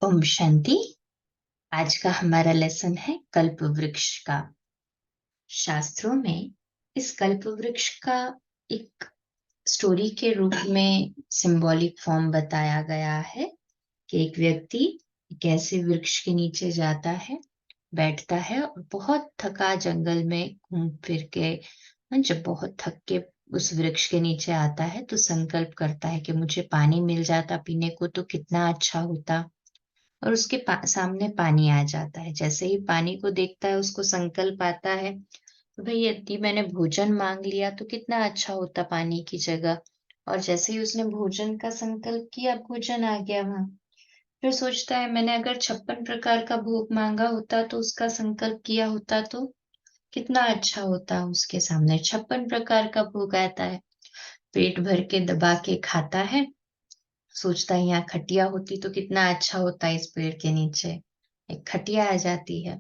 ओम शांति। आज का हमारा लेसन है कल्प वृक्ष का। शास्त्रों में इस कल्प वृक्ष का एक स्टोरी के रूप में सिंबॉलिक फॉर्म बताया गया है कि एक व्यक्ति एक ऐसे वृक्ष के नीचे जाता है, बैठता है और बहुत थका जंगल में घूम फिर के जब बहुत थक के उस वृक्ष के नीचे आता है तो संकल्प करता है कि मुझे पानी मिल जाता पीने को तो कितना अच्छा होता। और उसके सामने पानी आ जाता है। जैसे ही पानी को देखता है उसको संकल्प आता है, तो भाई यदि मैंने भोजन मांग लिया तो कितना अच्छा होता पानी की जगह। और जैसे ही उसने भोजन का संकल्प किया, भोजन आ गया वहां। फिर सोचता है मैंने अगर 56 प्रकार का भोग मांगा होता तो उसका संकल्प किया होता तो कितना अच्छा होता। उसके सामने 56 प्रकार का भोग आता है, पेट भर के दबा के खाता है। सोचता है यहाँ खटिया होती तो कितना अच्छा होता इस पेड़ के नीचे। एक खटिया आ जाती है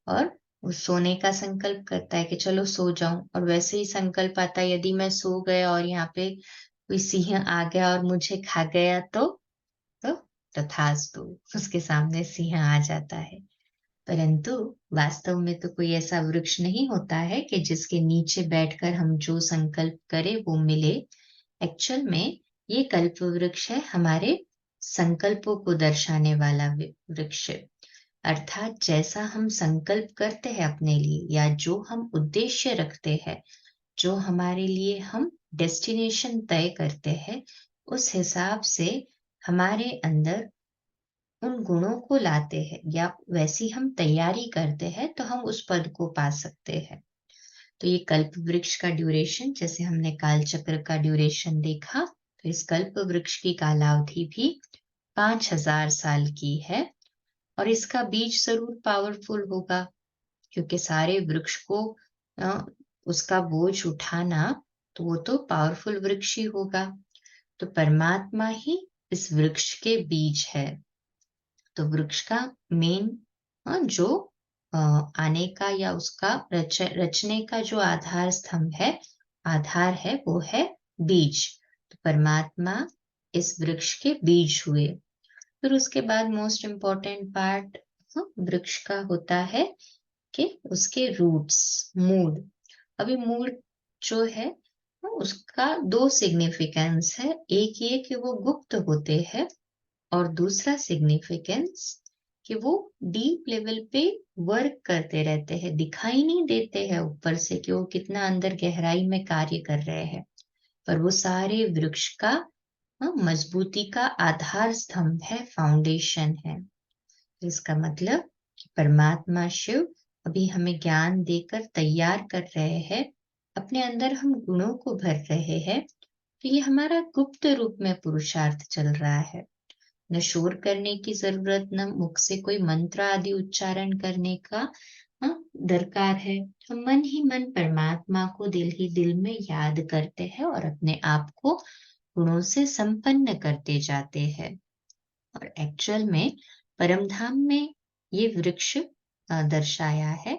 और वो सोने का संकल्प करता है कि चलो सो जाऊं। और वैसे ही संकल्प आता है यदि मैं सो गया और यहाँ पे कोई सिंह आ गया और मुझे खा गया तो तथास्तु, उसके सामने सिंह आ जाता है। परंतु वास्तव में तो कोई ऐसा वृक्ष नहीं होता है कि जिसके नीचे बैठकर हम जो संकल्प करें वो मिले। एक्चुअल में ये कल्प वृक्ष है हमारे संकल्पों को दर्शाने वाला वृक्ष। अर्थात जैसा हम संकल्प करते हैं अपने लिए या जो हम उद्देश्य रखते हैं, जो हमारे लिए हम डेस्टिनेशन तय करते हैं, उस हिसाब से हमारे अंदर उन गुणों को लाते हैं या वैसी हम तैयारी करते हैं तो हम उस पद को पा सकते हैं। तो ये कल्प वृक्ष का ड्यूरेशन, जैसे हमने काल चक्र का ड्यूरेशन देखा, तो इस कल्प वृक्ष की कालावधि भी 5000 साल की है। और इसका बीज जरूर पावरफुल होगा, क्योंकि सारे वृक्ष को अ, उसका बोझ उठाना, तो वो तो पावरफुल वृक्ष ही होगा। तो परमात्मा ही इस वृक्ष के बीज है। तो वृक्ष का मेन जो आने का या उसका रचने का जो आधार स्तंभ है, आधार है, वो है बीज। तो परमात्मा इस वृक्ष के बीज हुए। फिर उसके बाद मोस्ट इम्पॉर्टेंट पार्ट वृक्ष का होता है कि उसके रूट्स, मूल। अभी मूल जो है उसका दो सिग्निफिकेंस है। एक ये कि वो गुप्त होते हैं और दूसरा सिग्निफिकेंस कि वो डीप लेवल पे वर्क करते रहते हैं, दिखाई नहीं देते हैं ऊपर से कि वो कितना अंदर गहराई में कार्य कर रहे हैं, पर वो सारे वृक्ष का मजबूती का आधार स्तंभ है, फाउंडेशन है। इसका मतलब कि परमात्मा शिव अभी हमें ज्ञान देकर तैयार कर रहे हैं, अपने अंदर हम गुणों को भर रहे हैं। तो ये हमारा गुप्त रूप में पुरुषार्थ चल रहा है। न शोर करने की जरूरत, न मुख से कोई मंत्र आदि उच्चारण करने का दरकार है। हम मन ही मन परमात्मा को दिल ही दिल में याद करते हैं और अपने आप को गुणों से संपन्न करते जाते हैं। और एक्चुअल में परम धाम में ये वृक्ष दर्शाया है।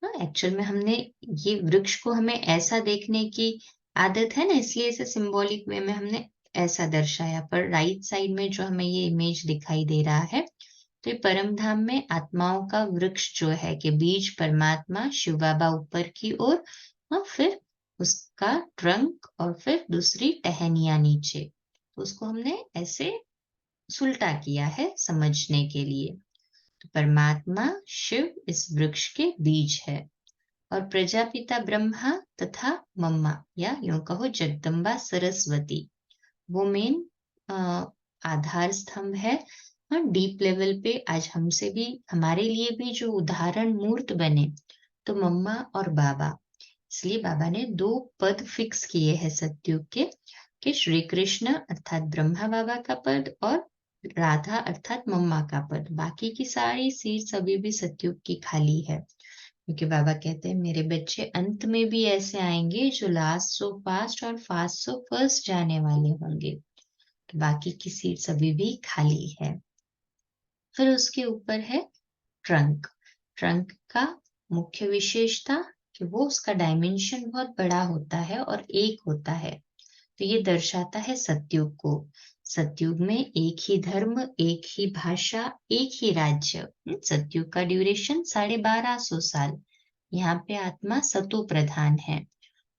एक्चुअल में हमने ये वृक्ष को हमें ऐसा देखने की आदत है ना, इसलिए इसे सिंबॉलिक वे में हमने ऐसा दर्शाया। पर राइट साइड में जो हमें ये इमेज दिखाई दे रहा है, तो ये परम धाम में आत्माओं का वृक्ष जो है कि बीज परमात्मा शिव बाबा ऊपर की ओर, और फिर उसका ट्रंक और फिर दूसरी टहनियां नीचे। तो उसको हमने ऐसे सुलटा किया है समझने के लिए। तो परमात्मा शिव इस वृक्ष के बीज है और प्रजापिता ब्रह्मा तथा मम्मा या यूं कहो जगदम्बा सरस्वती वो मेन आधार स्तंभ है। और डीप लेवल पे आज हमसे भी, हमारे लिए भी जो उदाहरण मूर्त बने, तो मम्मा और बाबा। इसलिए बाबा ने दो पद फिक्स किए हैं सतयुग के, कि श्री कृष्ण अर्थात ब्रह्मा बाबा का पद और राधा अर्थात मम्मा का पद। बाकी की सारी सीट अभी भी सतयुग की खाली है, क्योंकि बाबा कहते हैं मेरे बच्चे अंत में भी ऐसे आएंगे जो लास्ट सो फास्ट और फास्ट सो फर्स्ट जाने वाले होंगे। तो बाकी की सीट्स अभी भी खाली है। फिर उसके ऊपर है ट्रंक। ट्रंक का मुख्य विशेषता कि वो उसका डायमेंशन बहुत बड़ा होता है और एक होता है। तो ये दर्शाता है सतयुग को। सतयुग में एक ही धर्म, एक ही भाषा, एक ही राज्य। सतयुग का ड्यूरेशन 1250 साल। यहाँ पे आत्मा सतो प्रधान है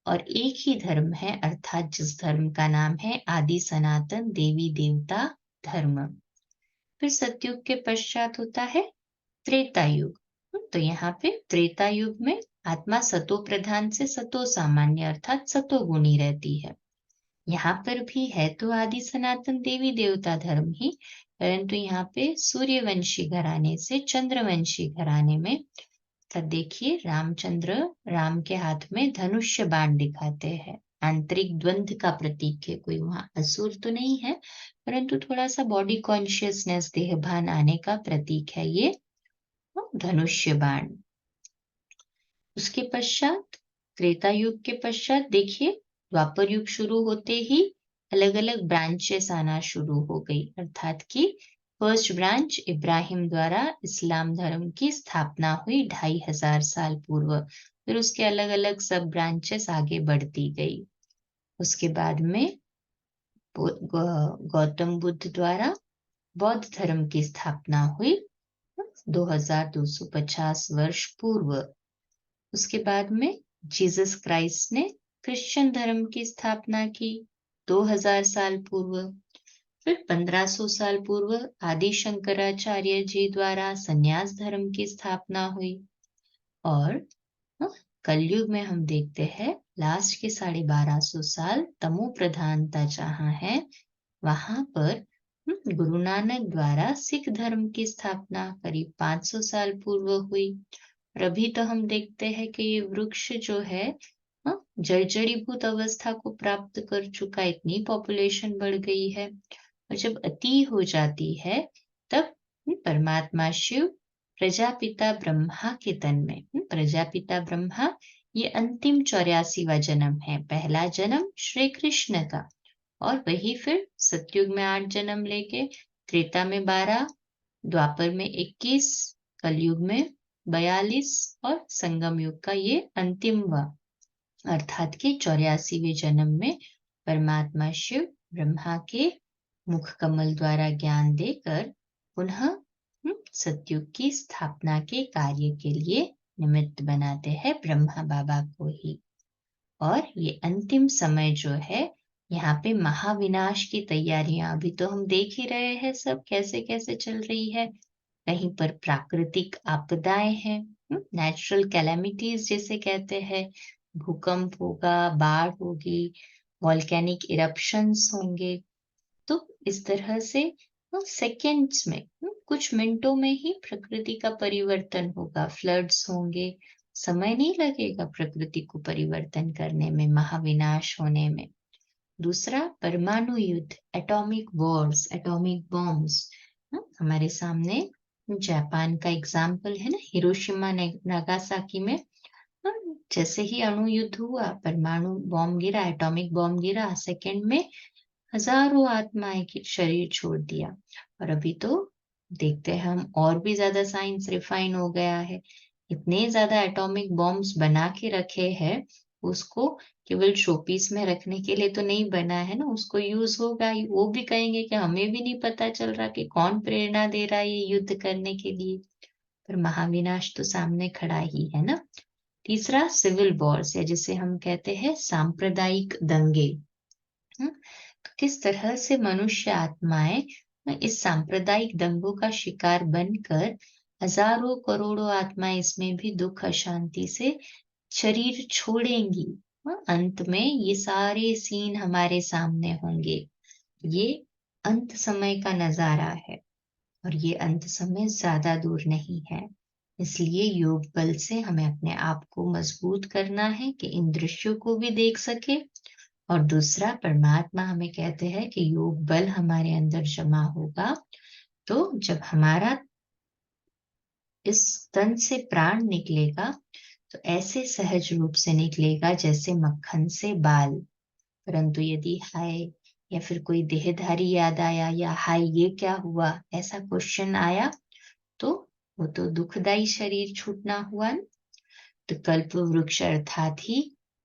और एक ही धर्म है, अर्थात जिस धर्म का नाम है आदि सनातन देवी देवता धर्म। फिर सतयुग के पश्चात होता है त्रेता युग। तो यहाँ पे त्रेता युग में आत्मा सतो प्रधान से सतो सामान्य अर्थात सतो गुणी रहती है। यहाँ पर भी है तो आदि सनातन देवी देवता धर्म ही, परंतु यहाँ पे सूर्यवंशी घराने से चंद्रवंशी घराने में। तब देखिए रामचंद्र राम के हाथ में धनुष्य बाण दिखाते हैं, आंतरिक द्वंद्व का प्रतीक है। कोई वहां असुर तो नहीं है, परंतु थोड़ा सा बॉडी कॉन्शियसनेस, देहभान आने का प्रतीक है ये धनुष्य बाण। उसके पश्चात त्रेता युग के पश्चात देखिए द्वापर युग शुरू होते ही अलग अलग ब्रांचेस आना शुरू हो गई, अर्थात कि फर्स्ट ब्रांच इब्राहिम द्वारा इस्लाम धर्म की स्थापना हुई 2500 साल पूर्व। फिर उसके अलग अलग सब ब्रांचेस आगे बढ़ती गई। उसके बाद में गौतम बुद्ध द्वारा बौद्ध धर्म की स्थापना हुई 2250 वर्ष पूर्व। उसके बाद में जीसस क्राइस्ट ने क्रिश्चियन धर्म की स्थापना की 2000 साल पूर्व। फिर 1500 साल पूर्व आदि शंकराचार्य जी द्वारा संन्यास धर्म की स्थापना हुई। और कलयुग में हम देखते हैं लास्ट के 1250 साल तमो प्रधानता जहाँ है वहां पर गुरु नानक द्वारा सिख धर्म की स्थापना करीब 500 साल पूर्व हुई। और अभी तो हम देखते हैं कि ये वृक्ष जो है जर्जरीभूत अवस्था को प्राप्त कर चुका, इतनी पॉपुलेशन बढ़ गई है। और जब अति हो जाती है तब परमात्मा शिव प्रजापिता ब्रह्मा के तन में, प्रजापिता ब्रह्मा ये अंतिम 84वां जन्म है, पहला जन्म श्री कृष्ण का। और वही फिर सतयुग में 8 जन्म लेके त्रेता में 12, द्वापर में 21, कलयुग में 42 और संगम युग का ये अंतिम अर्थात के 84वें जन्म में परमात्मा शिव ब्रह्मा के मुख कमल द्वारा ज्ञान देकर पुनः सतयुग की स्थापना के कार्य के लिए निमित्त बनाते हैं ब्रह्मा बाबा को ही। और ये अंतिम समय जो है यहाँ पे महाविनाश की तैयारियां अभी तो हम देख ही रहे हैं सब कैसे कैसे चल रही है। कहीं पर प्राकृतिक आपदाएं हैं, नेचुरल कैलेमिटीज जिसे कहते हैं, भूकंप होगा, बाढ़ होगी, वॉल्केनिक इरप्शंस होंगे। तो इस तरह से सेकेंड्स में, कुछ मिनटों में ही प्रकृति का परिवर्तन होगा, फ्लड्स होंगे। समय नहीं लगेगा प्रकृति को परिवर्तन करने में, महाविनाश होने में। दूसरा परमाणु युद्ध, एटॉमिक वॉर्स, एटॉमिक बॉम्ब्स। हमारे सामने जापान का एग्जाम्पल है ना, हिरोशिमा नागासाकी में जैसे ही अणु युद्ध हुआ, परमाणु बॉम्ब गिरा, एटॉमिक बॉम्ब गिरा, सेकेंड में हजारों आत्माएं की शरीर छोड़ दिया। और अभी तो देखते हैं हम और भी ज्यादा साइंस रिफाइन हो गया है, इतने ज्यादा एटॉमिक बॉम्ब्स बना के रखे हैं, उसको केवल शोपीस में रखने के लिए तो नहीं बना है ना, उसको यूज होगा ही। वो भी कहेंगे कि हमें भी नहीं पता चल रहा कि कौन प्रेरणा दे रहा है ये युद्ध करने के लिए, पर महाविनाश तो सामने खड़ा ही है ना। तीसरा सिविल वॉर्स, या जिसे हम कहते हैं सांप्रदायिक दंगे। तो किस तरह से मनुष्य आत्माएं इस सांप्रदायिक दंगों का शिकार बनकर, हजारों करोड़ों आत्माएं इसमें भी दुख अशांति से शरीर छोड़ेंगी। अंत में ये सारे सीन हमारे सामने होंगे। ये अंत समय का नजारा है और ये अंत समय ज्यादा दूर नहीं है। इसलिए योग बल से हमें अपने आप को मजबूत करना है कि इन दृश्यों को भी देख सके। और दूसरा, परमात्मा हमें कहते हैं कि योग बल हमारे अंदर जमा होगा तो जब हमारा इस तन से प्राण निकलेगा तो ऐसे सहज रूप से निकलेगा जैसे मक्खन से बाल। परंतु यदि हाय या फिर कोई देहधारी याद आया, या हाय ये क्या हुआ, ऐसा क्वेश्चन आया, तो वो तो दुखदाई शरीर छूटना हुआ न? तो कल्प वृक्ष अर्थात ही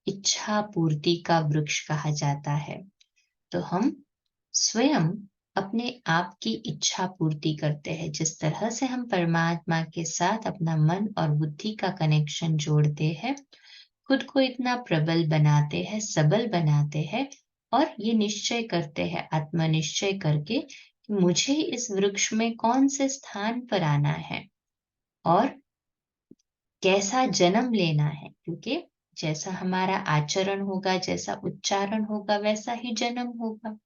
इच्छा पूर्ति का वृक्ष कहा जाता है। तो हम स्वयं अपने आप की इच्छा पूर्ति करते हैं। जिस तरह से हम परमात्मा के साथ अपना मन और बुद्धि का कनेक्शन जोड़ते हैं, खुद को इतना प्रबल बनाते हैं, सबल बनाते हैं और ये निश्चय करते हैं, आत्मनिश्चय करके कि मुझे इस वृक्ष में कौन से स्थान पर आना है और कैसा जन्म लेना है, क्योंकि जैसा हमारा आचरण होगा, जैसा उच्चारण होगा, वैसा ही जन्म होगा।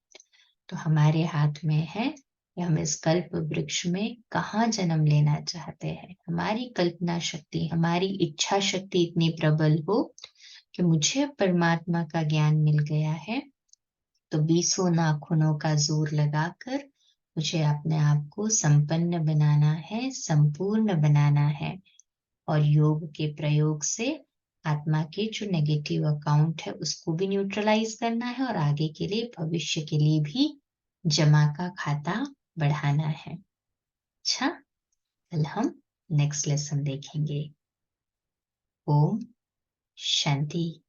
तो हमारे हाथ में है कि हम इस कल्प वृक्ष में कहाँ जन्म लेना चाहते हैं। हमारी कल्पना शक्ति, हमारी इच्छा शक्ति इतनी प्रबल हो कि मुझे परमात्मा का ज्ञान मिल गया है, तो बीसों नाखूनों का जोर लगाकर मुझे अपने आप को संपन्न बनाना है, संपूर्ण बनाना है और योग के प्रयोग से आत्मा के जो नेगेटिव अकाउंट है उसको भी न्यूट्रलाइज करना है और आगे के लिए, भविष्य के लिए भी जमा का खाता बढ़ाना है। अच्छा, कल हम नेक्स्ट लेसन देखेंगे। ओम शांति।